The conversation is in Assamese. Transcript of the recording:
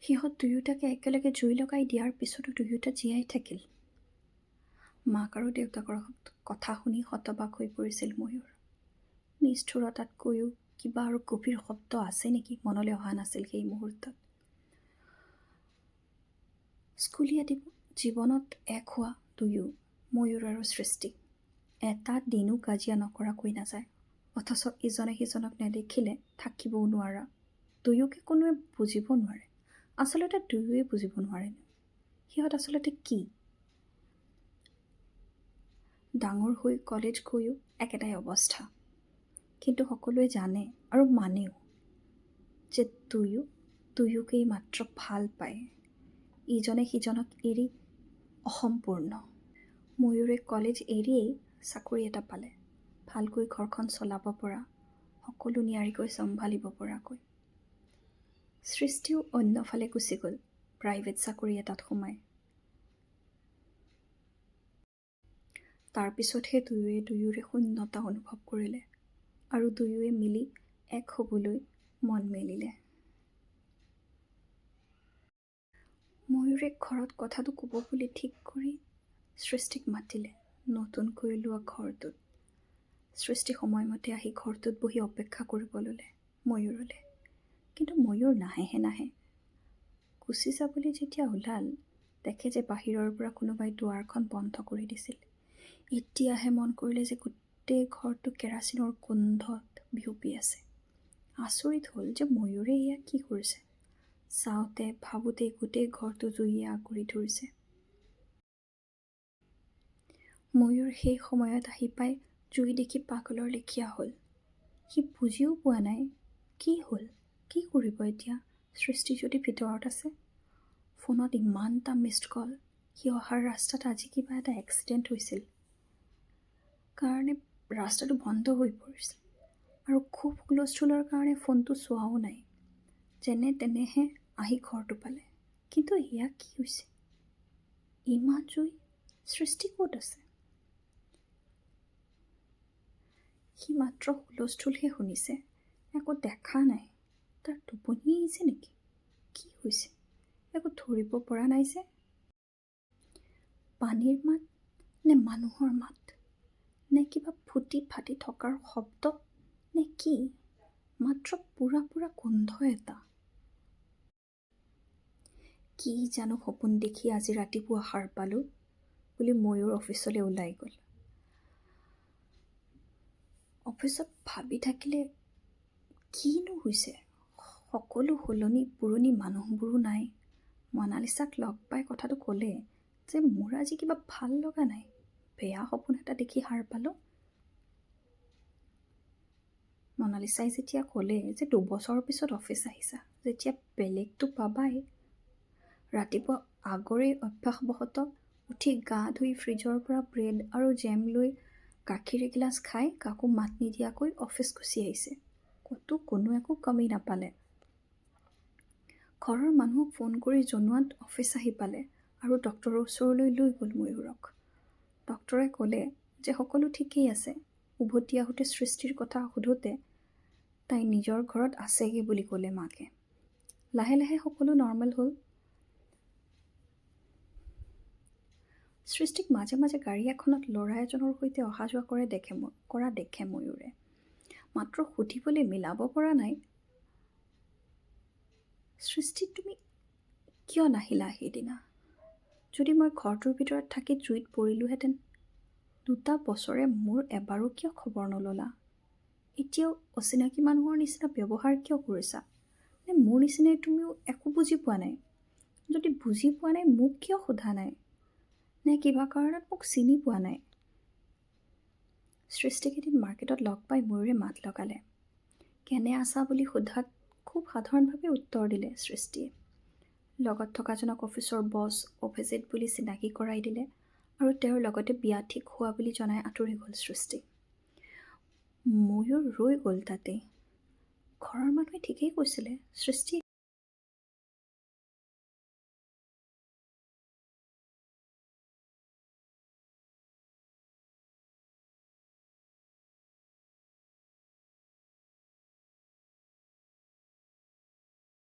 সিহঁত দুয়োটাকে একেলগে জুই লগাই দিয়াৰ পিছতো দুয়োটা জীয়াই থাকিল। মাক আৰু দেউতাকৰ কথা শুনি হতবাক হৈ পৰিছিল ময়ূৰ। নিষ্ঠুৰতাতকৈও কিবা আৰু গভীৰ শব্দ আছে নেকি মনলৈ অহা নাছিল সেই মুহূৰ্তত। স্কুলীয়া জীৱনত এক হোৱা দুয়ো, ময়ূৰ আৰু সৃষ্টি, এটা দিনো কাজিয়া নকৰাকৈ নাযায়, অথচ ইজনে সিজনক নেদেখিলে থাকিবও নোৱাৰা। দুয়োকে কোনোৱে বুজিব নোৱাৰে। আচলতে দুয়োৱে বুজিব নোৱাৰে সিহঁত আচলতে কি। ডাঙৰ হৈ কলেজ গৈও একেটাই অৱস্থা, কিন্তু সকলোৱে জানে আৰু মানেও যে দুয়োকেই মাত্ৰ ভাল পায়, ইজনে সিজনক এৰি অসম্পূৰ্ণ। ময়ূৰে কলেজ এৰিয়েই চাকৰি এটা পালে, ভালকৈ ঘৰখন চলাব পৰা, সকলো নিয়াৰিকৈ চম্ভালিব পৰাকৈ। সৃষ্টিও অন্যফালে গুচি গ'ল, প্ৰাইভেট চাকৰি এটাত সোমাই। তাৰপিছতহে দুয়োৱে দুয়োৰে শূন্যতা অনুভৱ কৰিলে আৰু দুয়োৱে মিলি এক হ'বলৈ মন মেলিলে। ময়ূৰে ঘৰত কথাটো ক'ব বুলি ঠিক কৰি সৃষ্টিক মাতিলে নতুনকৈ লোৱা ঘৰটোত। সৃষ্টি সময়মতে আহি ঘৰটোত বহি অপেক্ষা কৰিব ল'লে ময়ূৰলৈ। কিন্তু ময়ূৰ নাহেহে নাহে। গুচি যাবলৈ যেতিয়া ওলাল, দেখে যে বাহিৰৰ পৰা কোনোবাই দুৱাৰখন বন্ধ কৰি দিছিল। এতিয়াহে মন কৰিলে যে গোটেই ঘৰটো কেৰাচিনৰ গোন্ধত বিয়পি আছে। আচৰিত হ'ল যে ময়ূৰে এয়া কি কৰিছে। চাওঁতে ভাবোঁতে গোটেই ঘৰটো জুইয়ে আগুৰি ধৰিছে। ময়ূৰ সেই সময়ত আহি পাই জুই দেখি পাগলৰ লেখীয়া হ'ল। সি বুজিও পোৱা নাই কি হ'ল, কি কৰিব এতিয়া। সৃষ্টি যদি ভিতৰত আছে, ফোনত ইমানটা মিছড কল, সি অহাৰ ৰাস্তাত আজি কিবা এটা এক্সিডেণ্ট হৈছিল কাৰণে ৰাস্তাটো বন্ধ হৈ পৰিছিল আৰু খুব হুলস্থুলৰ কাৰণে ফোনটো চোৱাও নাই। যেনে তেনেহে আহি ঘৰটো পালে। কিন্তু এয়া কি হৈছে, ইমান জুই, সৃষ্টি ক'ত আছে? সি মাত্ৰ হুলস্থুলহে শুনিছে, একো দেখা নাই। তাৰ টোপনি আহিছে নেকি? কি হৈছে একো ধৰিব পৰা নাই যে। পানীৰ মাত নে মানুহৰ মাত, নে কিবা ফুটি ফাটি থকাৰ শব্দ, নে কি? মাত্ৰ পুৰা গোন্ধ এটা। কি জানো সপোন দেখি আজি ৰাতিপুৱা সাৰ পালোঁ বুলি ময়ূৰ অফিচলৈ ওলাই গ'ল। অফিচত ভাবি থাকিলে কিনো হৈছে, সকলো সলনি, পুৰণি মানুহবোৰো নাই। মনালিছাক লগ পাই কথাটো ক'লে যে মোৰ আজি কিবা ভাল লগা নাই, বেয়া সপোন এটা দেখি সাৰ পালোঁ। মনালিছাই যেতিয়া ক'লে যে 2 বছৰৰ পিছত অফিচ আহিছা, যেতিয়া বেলেগটো পাবাই। ৰাতিপুৱা আগৰে অভ্যাসবশতঃ উঠি গা ধুই ফ্ৰিজৰ পৰা ব্ৰেড আৰু জেম লৈ গাখীৰ এগিলাচ খাই কাকো মাত নিদিয়াকৈ অফিচ গুচি আহিছে। কোনো একো কমি নাপালে। ঘৰৰ মানুহক ফোন কৰি জনোৱাত অফিচ আহি পালে আৰু ডক্টৰৰ ওচৰলৈ লৈ গ'ল ময়ূৰক। ডক্টৰে ক'লে যে সকলো ঠিকেই আছে। উভতি আহোঁতে সৃষ্টিৰ কথা সোধোতে তাই নিজৰ ঘৰত আছেগে বুলি ক'লে মাকে। লাহে লাহে সকলো নৰ্মেল হ'ল। সৃষ্টিক মাজে মাজে গাড়ী এখনত ল'ৰা এজনৰ সৈতে অহা যোৱা কৰা দেখে ময়ূৰে। মাত্ৰ সুধিবলৈ মিলাব পৰা নাই, সৃষ্টি তুমি কিয় নাহিলা সেইদিনা? যদি মই ঘৰটোৰ ভিতৰত থাকি জুইত পৰিলোহেঁতেন। 2 বছৰে মোৰ এবাৰো কিয় খবৰ নল'লা? এতিয়াও অচিনাকি মানুহৰ নিচিনা ব্যৱহাৰ কিয় কৰিছা? নে মোৰ নিচিনাই তুমিও একো বুজি পোৱা নাই? যদি বুজি পোৱা নাই মোক কিয় সোধা নাই? নে কিবা কাৰণত মোক চিনি পোৱা নাই? সৃষ্টিক এদিন মাৰ্কেটত লগ পাই ময়ূৰে মাত লগালে। কেনে আছা বুলি সোধাত খুব সাধাৰণভাৱে উত্তৰ দিলে সৃষ্টিয়ে। লগত থকাজনক অফিচৰ বছ অভিজিত বুলি চিনাকি কৰাই দিলে আৰু তেওঁৰ লগতে বিয়া ঠিক হোৱা বুলি জনাই আঁতৰি গ'ল সৃষ্টি। ময়ূৰ ৰৈ গ'ল তাতেই। ঘৰৰ মানুহে ঠিকেই কৈছিলে, সৃষ্টিয়ে